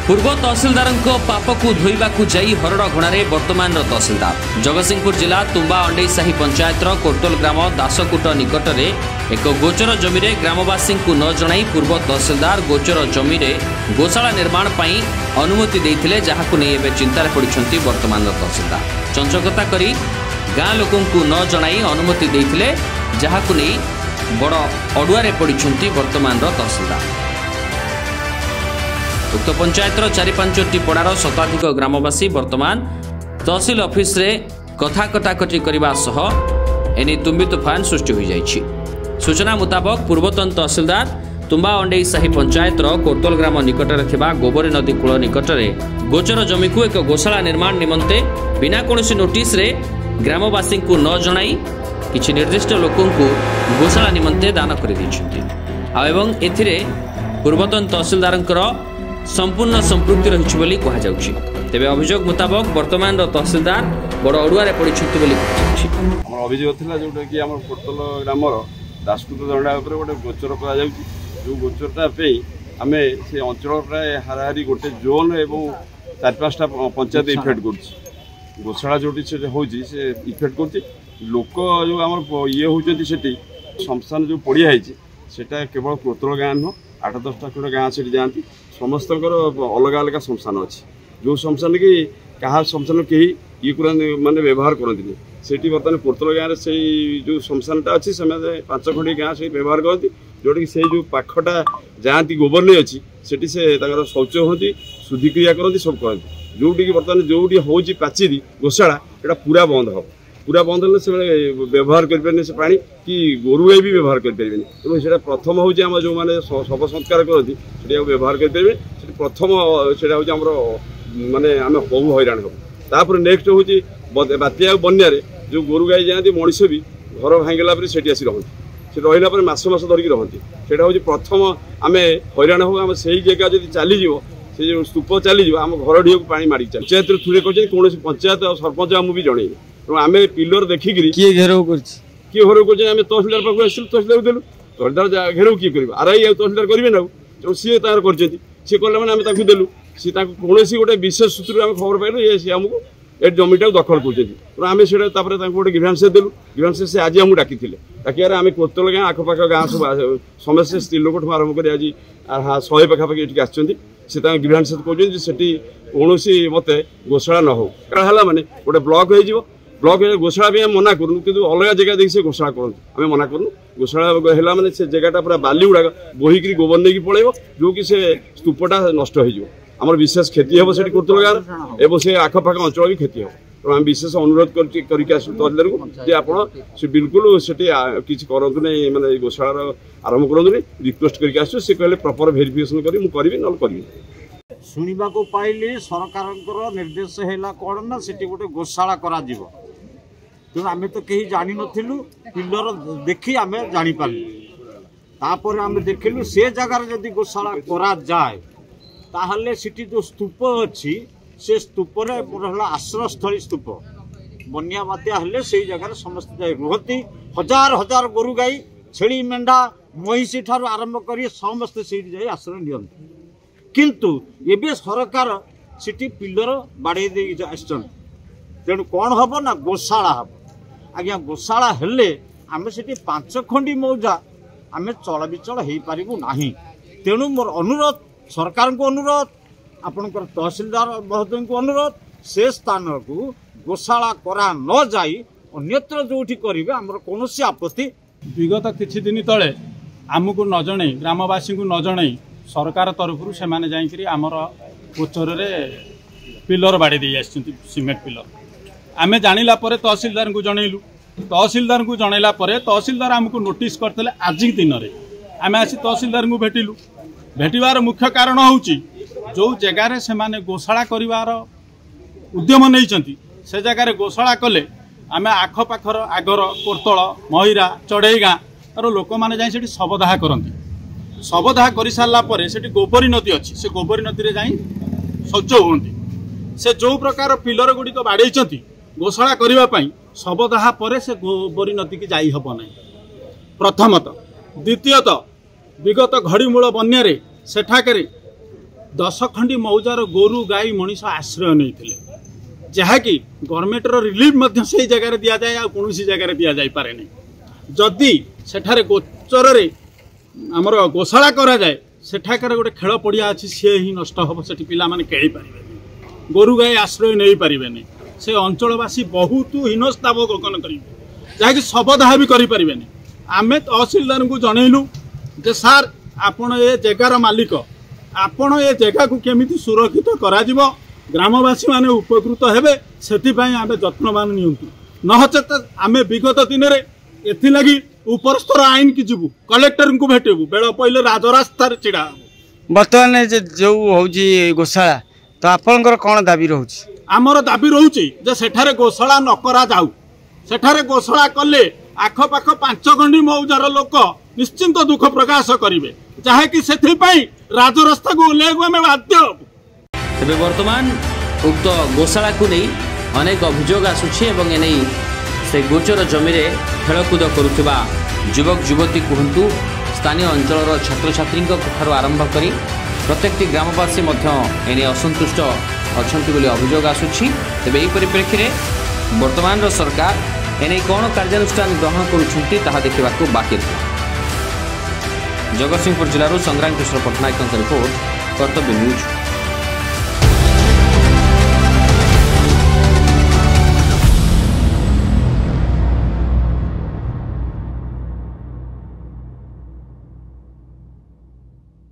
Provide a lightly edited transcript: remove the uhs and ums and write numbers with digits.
पूर्व तहसीलदार पाप को धोवा जाई हरड़ घणारे वर्तमान तहसीलदार जगतसिंहपुर जिला तुम्बा अंडेईसाही पंचायत कोर्टोल ग्राम दासकुट निकट में एक गोचर जमी ग्रामवासी को न जनाई पूर्व तहसीलदार गोचर जमी गोशाला निर्माण पर अनुमति देते जहां नहीं चिंतार पड़ती वर्तमान तहसीलदार चंचकता करी गाँ लोक न जनाई अनुमति देते जहां नहीं बड़ अड़ुआरे पड़ती वर्तमान तहसीलदार। उक्त पंचायतर 4-5टी पड़ार शताधिक ग्रामवासी वर्तमान तहसील ऑफिस रे कथा कटाकटी करने सह एने तुम्बी तुफान सृष्टि हो जाइछि। सूचना मुताबक पूर्वतन तहसीलदार तुम्बा अंडेईसाही पंचायतर कोर्तोल ग्राम निकट में गोबरी नदी कूल निकट में गोचर जमी को एक गोशाला निर्माण निमंते बिना कौनसी नोटिस रे ग्रामवासी को न जनाई किछि निर्दिष्ट लोकों को गोशाला निमंते दान कर एवं एथिरे पूर्वतन तहसीलदार संपूर्ण संपृक्ति रही कहुच्छी। तेज अभियोग मुताबक वर्तमान तहसीलदार बड़ अड़ुआरे पड़ती अभियोग था जोटा कि आम कोर्तोल ग्राम दासकुट दंडा गोटे गोचर कर जो गोचरटा आम से अंचल प्राय हाराहारी गोटे जोन एवं 4-5टा पंचायत इफेक्ट कर गोशाला जो से इफेक्ट कर लोक जो आम ये होती शमशान जो पड़िया सेटा केवल कोर्तोल गाँ नुह 8-10टा खंड गाँ से जाती समस्त अलग अलग शमशान अच्छी जो शमशान की क्या शमशान कहीं ये माने व्यवहार करती से बर्तमान कोर्तोल गाँव से जो शमशानटा अच्छी से 5 खंडी गाँ से व्यवहार करती जोटा कि से जो पाखटा जाती गोबर नहीं अच्छी से शौच होती शुद्धिक्रिया करती सब करती जोटी कि बर्तमान जोटी हूँ पाचेरी गोशाला ये पूरा बंद हम पूरा बंद हेल्ले से व्यवहार करें से पानी कि गोरु गाई भी व्यवहार करें तेनाली से प्रथम हूँ आम जो मैंने शव संस्कार करती व्यवहार करें प्रथम से माने आम बहु हैरान हम नेक्स्ट हूँ बात्या बन्या जो गोरु गाई जाती मनीष भी घर भांगला से आसी रही रहा मस धरिकी रही से हूँ प्रथम आम हैरान हो आम से जगह जब चलीज से जो स्तूप चलीज आम घर ढी को पा माड़ी पंचायत थोड़े कौन कौन पंचायत और सरपंच आमको भी जन आम पिलर देखिकी किए घेराव किए घेराव कर तहसीलदार पाक आस तहसीलदार देलु तहसीलदार घेराव किए कर आरआई तहसीलदार करेंगे ना सी कर सी कले मैंने आम देलु सी कौन गोटे विशेष सूत्र आम खबर पाइलु ये सी आमको ए जमीटा दखल कर आम से गोटे ग्रीवांस देलु ग्रीवांस से आज आमको डाकी डाकियार आम कोर्तोल गाँ आखपाख गाँ सब समस्त स्त्री लोक आरंभ कर आज 100 पाखापाखि ये आसते ग्रीवांस कहते कौन मत गोशाला न हो माने गोटे ब्लॉक हो ब्लॉक गोशाला भी मना करूँ कि अलग जगह देखिए से गोशाला करूँ आम मना करूँ गोशाला है मैंने से जगहटा पूरा बाली गुड़ाक बोहिक गोबर नहीं पड़े जो कि से स्तूपटा नष्ट हो विशेष क्षति हम से कोर्तोल गाँव एवं से आखपाख अंचल भी क्षति हम तो आम विशेष अनुरोध करके आसू तहसीलदार को आप बिल्कुल से किसी करूँ नहीं मैंने गोशाला आरंभ करूँ रिक्वेस्ट करके आसू से कहले प्रॉपर वेरिफिकेशन करी ना करी शुणा को पाइली सरकार निर्देश है कौन ना से गोटे गोशाला करा तेणु आम तो कहीं जानी नथिलु पिलर देखी आम जापर तापर आम देखिलु से जगार जदि गोशाला करा जाए ताहले सिटी जो स्तूप अच्छी से स्तूप आश्रयस्थली स्तूप बन्या बात्या हेले से जगार समस्त जाए रुहती हजार हजार गोरु गाई छेली मेंढा महिषी ठार आरंभ कर समस्ते से जाए आश्रय नि किंतु एबे सरकार सिटी पिलर बाड़े दे तेणु कौन हम ना गोशाला हम आज्ञा गोशाला हेले आम से 5 खंडी मौजा आम चल विचल हो पारू ना तेणु मोर अनुरोध सरकार को अनुरोध आपणकर तहसीलदार महोदय को अनुरोध से स्थान को गोशाला करा न जाई अन्यत्र जो करेंगे आमर कौन आपत्ति विगत किछि दिन तले आमको न जन ग्रामवासी को न जन सरकार तरफ से माने जाइकरी आमर गोचर पिलर बाड़ी दे सीमेंट पिलर आम जानिला परे तहसीलदार को जनइलु तहसीलदार को जनइला परे तहसीलदार आमको नोटिस करते आज दिन में आम आसी तहसीलदार को भेटिलु भेटार मुख्य कारण हूँ जो जगार से माने गोशाला कर उद्यम नहीं से जगार गोशाला कले आम आखपाखर आगर कोर्तोल महिरा चढ़ई गाँव लोक मैंने जाए शवदाह करती शवदाह कर सारापर से गोबरी नदी अच्छी से गोबरी नदी में जाई शौच होती से जो प्रकार पिलर गुड़िक बाड़े गोशाला करने शवदाह पर से गोबरी नदी की जाई हब ना प्रथमतः द्वितीयतः विगत घड़ीमूल बन्या सेठाकर 10 खंडी मौजार गोरु गाई मनीष आश्रय नहीं जहाँकि गवर्नमेंटर रिलीफ मध्य से जगह दि जाए आ कौन जगह दि जाई पारे नहीं जदि सेठारे गोचर आमर गोशाला करा जाए सेठाकार गोटे खेल पड़िया अच्छी सी ही नष्ट हम से पिला माने खेली पारे गोरु गाई आश्रय नहीं पारे से अंचलवासी बहुत हीनस्ता गठन करेंगे जहाँकि शवदाह भी करें आम तहसिलदार को जनइलु जे सार आपण ए जगार मालिक आपण ए जगह को केमिति सुरक्षित करा ग्रामवासी माने उपकृत हेबे सेतिपई आमे जत्नवान नियंतु नहचेत आमे विगत दिन रे एथि लागि उपरस्तर आईन की जीवु कलेक्टर को भेटेबु बेल पहिले राजरास्ता चिड़ा वर्तमान जो होउची गोशाला तो आपनकर कोन दाबी रहउची आमर दाबी रहउची जे सेठारे गोशाला न करा जाऊ सेठारे गोशाला कले आख पाख 5 गंडी मौजार लोक निश्चिंत दुख प्रकाश करेंगे जहाँकि से राजरास्ता को ओह्लैक आम बाध्य तेज बर्तमान उक्त गोशाला को नहीं अनेक अभियोग आसुछि एवं एने से गोचर जमी खेलकूद करुवा युवक युवती कहतु स्थानीय अंचल छात्र छात्री आरंभ कर प्रत्येक ग्रामवासी एने असंतुष्ट अच्छा अभियोग आसुछि तेबे एही परिप्रेक्षी में वर्तमान सरकार एने कौन कार्यानुष्ठान ग्रहण करुछंती ताहा देखिबाकू बाकी था। जगतसिंहपुर जिलूर संग्राम किशोर पट्टनायक रिपोर्ट कर्तव्य न्यूज।